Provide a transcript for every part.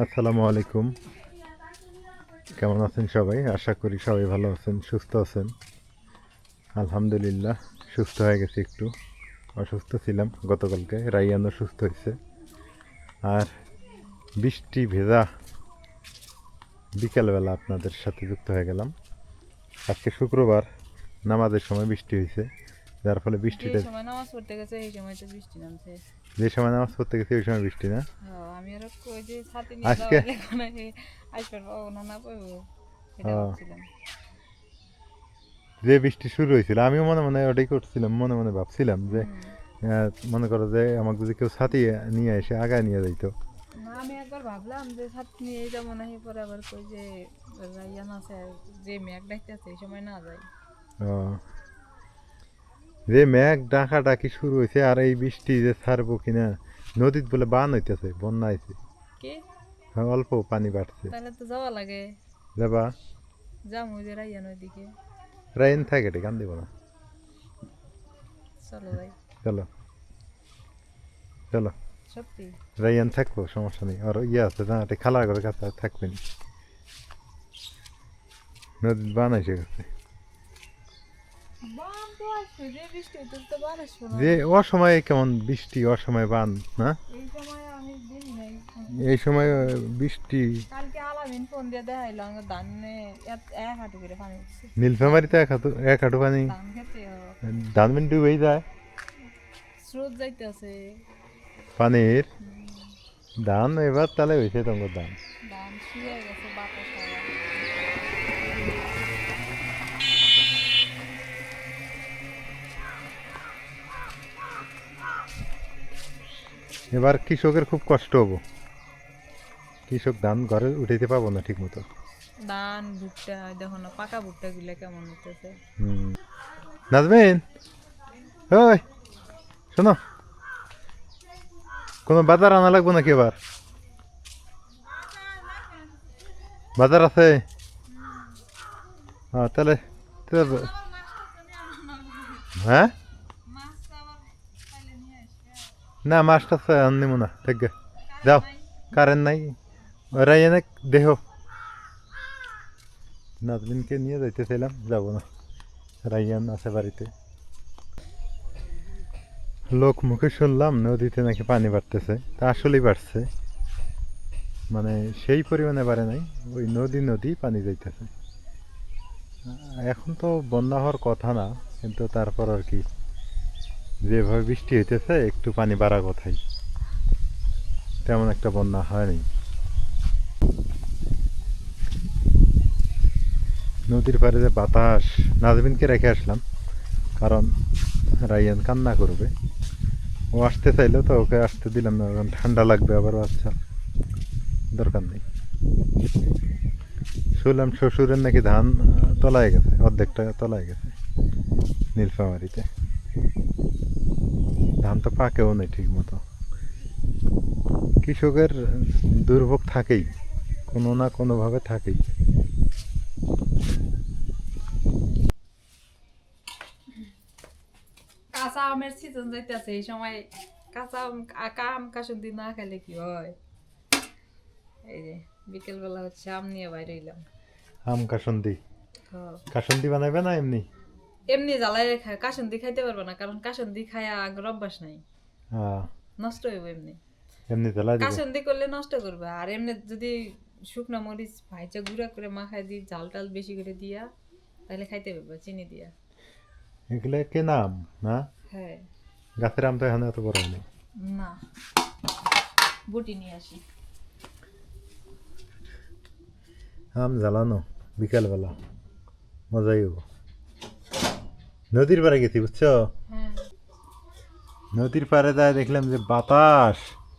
আসসালামু আলাইকুম। কেমন আছেন সবাই? আশা করি সবাই ভালো আছেন, সুস্থ আছেন। আলহামদুলিল্লাহ সুস্থ হয়ে গেছি। একটু অসুস্থ ছিলাম গতকালকে, রাইয়ানও সুস্থ হয়েছে। আর বৃষ্টি ভেজা বিকেলবেলা আপনাদের সাথে যুক্ত হয়ে গেলাম। আজকে শুক্রবার, নামাজের সময় বৃষ্টি হয়েছে, যার ফলে বৃষ্টিটা যে সময় নামাজ পড়তে গেছে এই সময় তো বৃষ্টি নামছে। যে সময় নামাজ পড়তে গেছি ওই সময় বৃষ্টি না। আমি আর ওই যে ছাতি নিয়ে আজকে যাওয়ালে কোনো আসবার পাবো না না পাবো এটা ভাবছিলাম। যে বৃষ্টি শুরু হয়েছিল আমিও মনে মনে ওটাই করছিলাম, মনে মনে ভাবছিলাম যে মনে করো যে আমাকে যদি কেউ ছাতি নিয়ে এসে আগায় নিয়ে যাইতো। না আমি একবার ভাবলাম যে ছাতি নিয়ে যাবো না, পরে আবার কই যে রাইয়ান আছে, যে মেঘ ডাকতেছে এই সময় না যায়। ও, যে মেঘ ডাকা ডাকি শুরু হয়েছে আর এই বৃষ্টি যে ছাড়বো কিনা। নদীত বলে বান হইতেছে, বন্যা হয়েছে। কি হ্যাঁ, অল্প পানি বাড়ছে। তাহলে তো যাওয়া লাগে। যাবা? যাম ওই যে রাইয়ান ওইদিকে। রাইন থাকে রে, কান দিব না। চলো যাই। চলো চলো। সত্যি রাইয়ান থাকবো, সমস্যা নেই। আর ইয়ে আছে না, খালা ঘরের কাছে আর থাকবেন। নদীত বান এসে গেছে। বান তো আসবে, যে বৃষ্টি হইতে তো বান আসবো না। যে অসময়ে কেমন বৃষ্টি, অসময়ে বান না। এই সময় আমি দিন নাই। এই সময় বৃষ্টি। কালকে আলামিন ফোন দিয়ে দেখাইলাম ধানে এক হাঁটু করে পানি উঠছে। নীলফামারিতে এক হাঁটু পানি। ধান খেতে ধান মিন ডুবেই যায় স্রোত যাইতেছে। পানির। ধান এবার তাহলে হয়েছে তোমার ধান। ধান শুয়ে গেছে বাতাস হাওয়া। এবার কৃষকের খুব কষ্ট হবো। কৃষক ধান ঘরে উঠাইতে পাবো না ঠিক মতো। ধান ভুট্টা দেখো না, পাকা ভুট্টা গুলা কেমন হইতেছে। নাজমিন, ওই শোনো, কোনো বাজার আনা লাগবো নাকি এবার? বাজার আছে? তাহলে তাহলে- হ্যাঁ, না মাছ টাছ আননিব না, ঠিক আছে। যাও, কারেন্ট নাই। ওরাই এনে দেহ। নাজমিনকে নিয়ে যাইতেছিলাম, যাবো না। রাইয়ান আছে বাড়িতে। লোক মুখে শুনলাম নদীতে নাকি পানি বাড়তেছে, তা আসলেই বাড়ছে। মানে সেই পরিমাণে বাড়ে নাই, ওই নদী নদী পানি যাইতেছে। এখন তো বন্যা হওয়ার কথা না, কিন্তু তারপর আর কি, যেভাবে বৃষ্টি হইতেছে একটু পানি বাড়ার কথাই। তেমন একটা বন্যা হয়নি। নদীর পাড়ে যে বাতাস, নাজমিনকে রেখে আসলাম, কারণ রাইয়ান কান্না করবে। ও আসতে চাইলো তো ওকে আসতে দিলাম না, কারণ ঠান্ডা লাগবে আবার। আচ্ছা, দরকার নেই। শুনলাম শ্বশুরের নাকি ধান তলায় গেছে, অর্ধেকটা তলায় গেছে নীলফামারিতে। ধান তো পাকেও নেই ঠিক মতো। কৃষকের দুর্ভোগ থাকেই, কোনো না কোনোভাবে থাকেই। কাঁচা আমের সিজন যাইতেছে এই সময়। কাঁচা আম আম কাসুন্দি না খেলে কি হয়। এই যে বিকেল বেলা হচ্ছে আম নিয়ে বাইরে এলাম। আম কাসন্দি? কাসন্দি বানাইবে না এমনি? এমনি জ্বালাই খায়, কাসুন্দি খাইতে পারবে না, কারণ কাসুন্দি খায় আগের অভ্যাস নাই। হ্যাঁ, নষ্ট হইব এমনি। এমনি জ্বালা দিবে। কাসুন্দি করলে নষ্ট করবে, আর এমনি যদি শুকনো মরিচ ভাইজা গুঁড়া করে মাখায় দিই, ঝাল টাল বেশি করে দিয়া, তাহলে খাইতে পারবে চিনি দিয়া। এগুলো কেনা আম না? হ্যাঁ। গাছের আম তো এখানে এত বড় হয়নি। না, বটি নিয়ে আসি। আম জ্বালানো বিকালবেলা মজাই হবো। নদীর পাড়ে গেছি বুঝছো। হ্যাঁ, নদীর পাড়ে যায় দেখলাম যে বাতাস।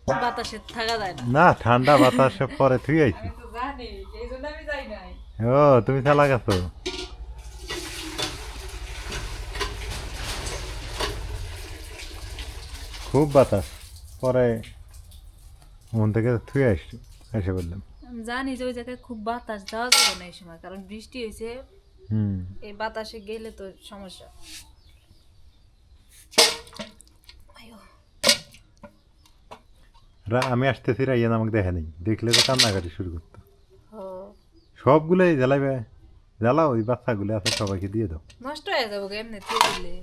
বাতাসে থাকা যায় না। না, ঠান্ডা বাতাসে পরে থুই আইছি। আমি তো জানি, এই জন্য আমি যাই নাই। ও, তুমি চালা গেছো। খুব বাতাস, পরে মন থেকে থুই আসছি, এসে বললাম। আমি জানি যে ওই জায়গায় খুব বাতাস, যাওয়া যাবে না এই সময়, কারণ বৃষ্টি হয়েছে। হুম। এই বাতাসে গেলে তো সমস্যা। আয়ো। আমি আসতেছি রাইয়ান আমাকে দেখে নেই, দেখলে তো কান্নাকাটি শুরু করতো। ও সবগুলোই জ্বালাইবে, জ্বালাও, ওই বাচ্চাগুলো আছে সবাইকে দিয়ে দাও। নষ্ট হয়ে যাবো এমনি দিলে।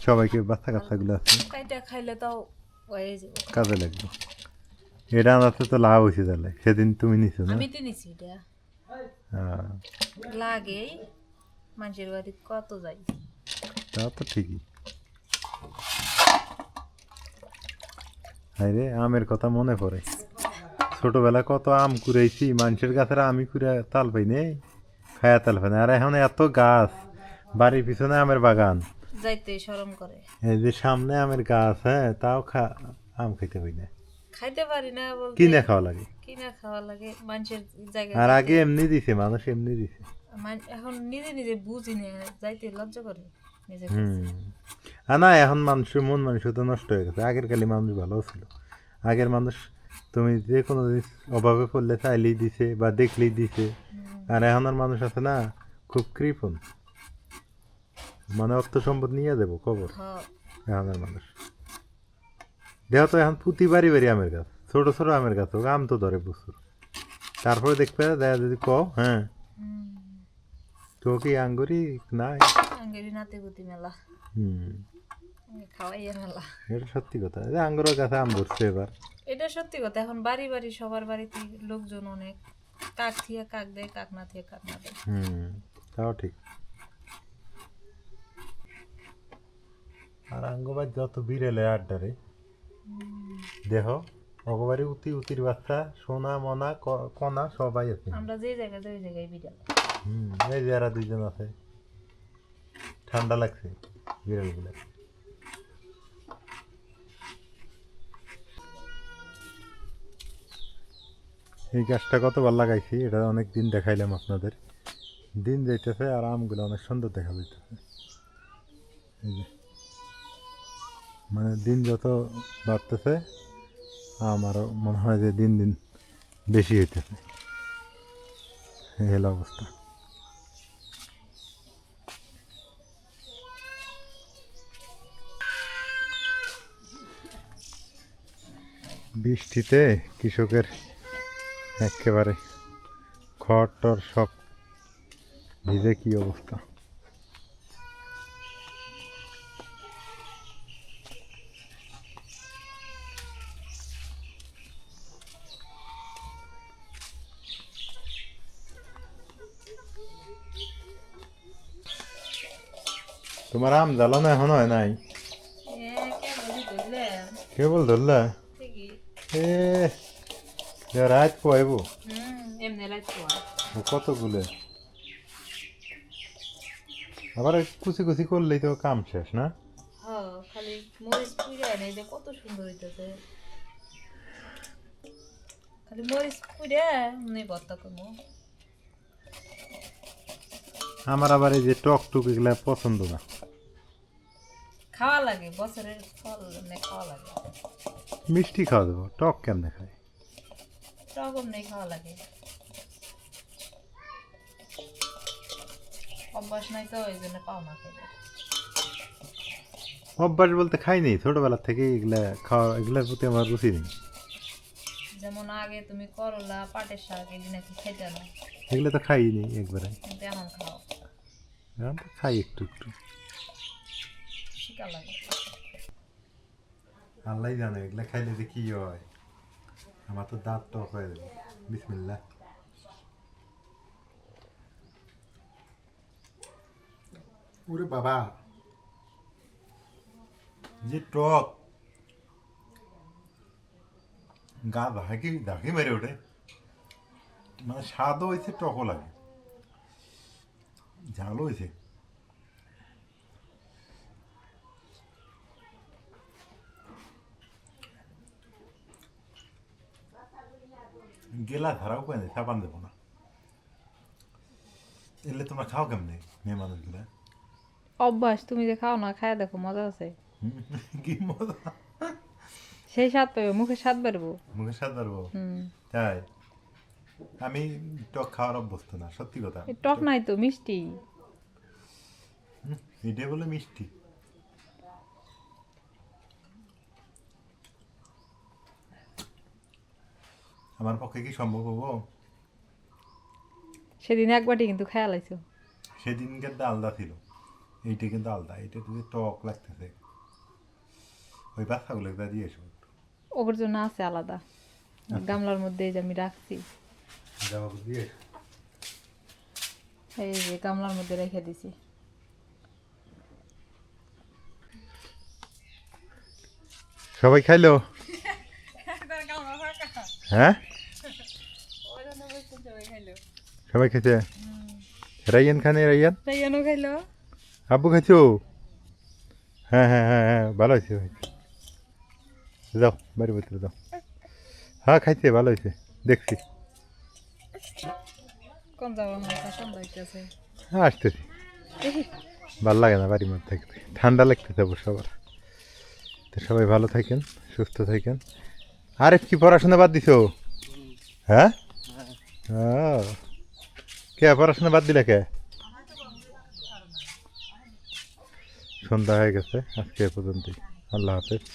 সবাইকে বাচ্চা কাচ্চাগুলো আছে কাইটা খাইলে তাও হয়ে যাবো। কাজে লাগবে। এটা আনাতে তো লাভ হয়েছে তাহলে, সেদিন তুমি নিছো না? আমি তো নিছি এটা, হ্যাঁ, লাগেই মানুষের বাড়ি কত যাই। তা তো ঠিকই। হাই রে, আমের কথা মনে পড়ে, ছোটবেলা কত আম কুড়াইছি, মানুষের গাছের আমি কুড়া তাল পাই নেই, খায়া তাল পাই না। আর এখন এত গাছ, বাড়ির পিছনে আমের বাগান, যাইতে শরম করে, এই যে সামনে আমের গাছ, হ্যাঁ তাও আম খাইতে পাই না, খাইতে পারি না বলতে কিনে খাওয়া লাগে। কিনা খাওয়া লাগে মানুষের জায়গায় আর যাইতে। আগে এমনি দিছে, মানুষ এমনি দিছে। এখন নিজে নিজে বুঝি না, যাইতে লজ্জা করে নিজে কাছে। হুম, আর না এখন মানুষের মন মানুষ তো নষ্ট হয়ে গেছে, আগের কালে মানুষ ভালো ছিল। আগের মানুষ তুমি যে কোনো জিনিস অভাবে পড়লে চাইলেই দিছে বা দেখলেই দিছে। আর এখনের মানুষ আছে না, খুব কৃপণ, মানে অর্থ সম্পদ নিয়ে দেবো খবর। হ্যাঁ, এখনের মানুষ দেহ তো এখন প্রতি বাড়ি বাড়ি আমের গাছ, ছোট ছোট আমের গাছ হোক, আম তো ধরে প্রচুর। তারপরে দেখবে দেখা যদি কও, হ্যাঁ তো কি আঙ্গুরি নাই। আঙ্গেরি নাতি গুতি মেলা, হুম, খাওয়াইয়া মেলা। এটা সত্যি কথা, যে আঙ্গুরের গাছে আম ধরছে এবার। এটা সত্যি কথা, এখন বাড়ি বাড়ি সবার বাড়িতে লোকজন অনেক, কাক থিয়া কাক দেয়, কাক না থিয়া কাক না দেয়। তাও ঠিক। আর আঙ্গবাদ যত বিড়েলে আড্ডারে দেহ, অগবারে উতি উতির বাচ্চা, সোনা মনা কনা সবাই আছে। আমরা যে জায়গায় যাই ওই জায়গায় বিড়াল। এই যে এরা দুইজন আছে, ঠান্ডা লাগছে বিড়ালগুলো। এই গাছটা কতবার লাগাইছি, এটা অনেক দিন দেখাইলাম আপনাদের। দিন যাইতেছে আর আমগুলো অনেক সুন্দর দেখা যাইতেছে। এই যে মানে দিন যত বাড়তেছে আম আরও মনে হয় যে দিন দিন বেশি হইতেছে, এই হলো অবস্থা। বৃষ্টিতে কৃষকের একেবারে খড় টর সব ভিজে কি অবস্থা। তোমার আম জ্বালানো এখন হয় নাই? কেবল ধরলা? এ রাত পোয়াইব এমনি লাইট কতগুলো, আবার কুচি কুচি করলেই তো কাম শেষ না? খালি মরিচ পুড়ে নেই যে কত সুন্দর হইতেছে, খালি মরিচ পুড়ে নেই ভর্তা করবো। আমার আবার এই যে টক টুক এগুলা পছন্দ না। খাওয়া লাগে, বছরের ফল খাওয়া লাগে। মিষ্টি খাওয়া দেবো, টক কেমনে খায়? টক নেই খাওয়া লাগে, অভ্যাস নাই তো ওই জন্য পাও না খেলে। অভ্যাস বলতে খাই নেই, ছোটবেলা থেকে এগুলা খাওয়া, এগুলার প্রতি আমার রুচি নেই। যেমন আগে তুমি করলা পাটের শাক এগুলো নাকি খেতে না, এগুলো তো খাই নেই একবারে, কিন্তু এখন খাও, এখন তো খাই একটু একটু। শিকা লাগে। আল্লাহ জানে এগুলা খাইলে যে কি হয়, আমার তো দাঁত টক হয়ে যাবে। বিসমিল্লাহ। ওরে বাবা, যে টক, গা ধাকি ধাকি মেরে ওঠে, মানে স্বাদও হয়েছে টকও লাগে, ঝালও হয়েছে। গেলা ধারাও পাই না, সাবান দেবো না। এলে তোমরা খাও কেমনে মেয়ে মানুষগুলা? অভ্যাস, তুমি যে খাও না, খায় দেখো মজা আছে, কি মজা, সেই স্বাদ পাবে, মুখে স্বাদ বাড়বো। মুখের স্বাদ পারবো? হুম, তাই আমি টক খাওয়ার অভ্যস্ত না, সত্যি কথা। টক নাই তো মিষ্টি। এটা বলে মিষ্টি। আমার পক্ষে কি সম্ভব হবো? সেদিন একবারটি কিন্তু খেয়াল আইছো। সেদিন কিন্তু আলাদা ছিল, এইটা কিন্তু আলাদা, এটা যদি টক লাগতেছে। ওই বাচ্চাগুলো একটা দিয়ে এসো একটু। ওর জন্য আছে আলাদা গামলার মধ্যে, এই যে আমি রাখছি, যাও দিয়ে এসো। এই যে গামলার মধ্যে রেখে দিছি। সবাই খাইলো? হ্যাঁ, সবাই খেয়েছে। রাইয়ান খানে, রাইয়ান রাইয়ানও খাইলো। আব্বু খাইছো? হ্যাঁ হ্যাঁ হ্যাঁ হ্যাঁ, ভালো হয়েছে ভাই। যাও বাড়ির ভিতরে যাও। হ্যাঁ খাইছে, ভালো হয়েছে, দেখছি। কোন যাবো না, সন্ধ্যা হইতেছে। হ্যাঁ আসতেছি, ভালো লাগে না বাড়ির মধ্যে থাকতে, ঠান্ডা লাগতেছে অবশ্য আবার। তো সবাই ভালো থাকেন, সুস্থ থাকেন। আরে কি পড়াশোনা বাদ দিছো? হ্যাঁ, ও, কে পড়াশোনা বাদ দিলে কে? সন্ধ্যা হয়ে গেছে, আজকে এ পর্যন্তই। আল্লাহ হাফেজ।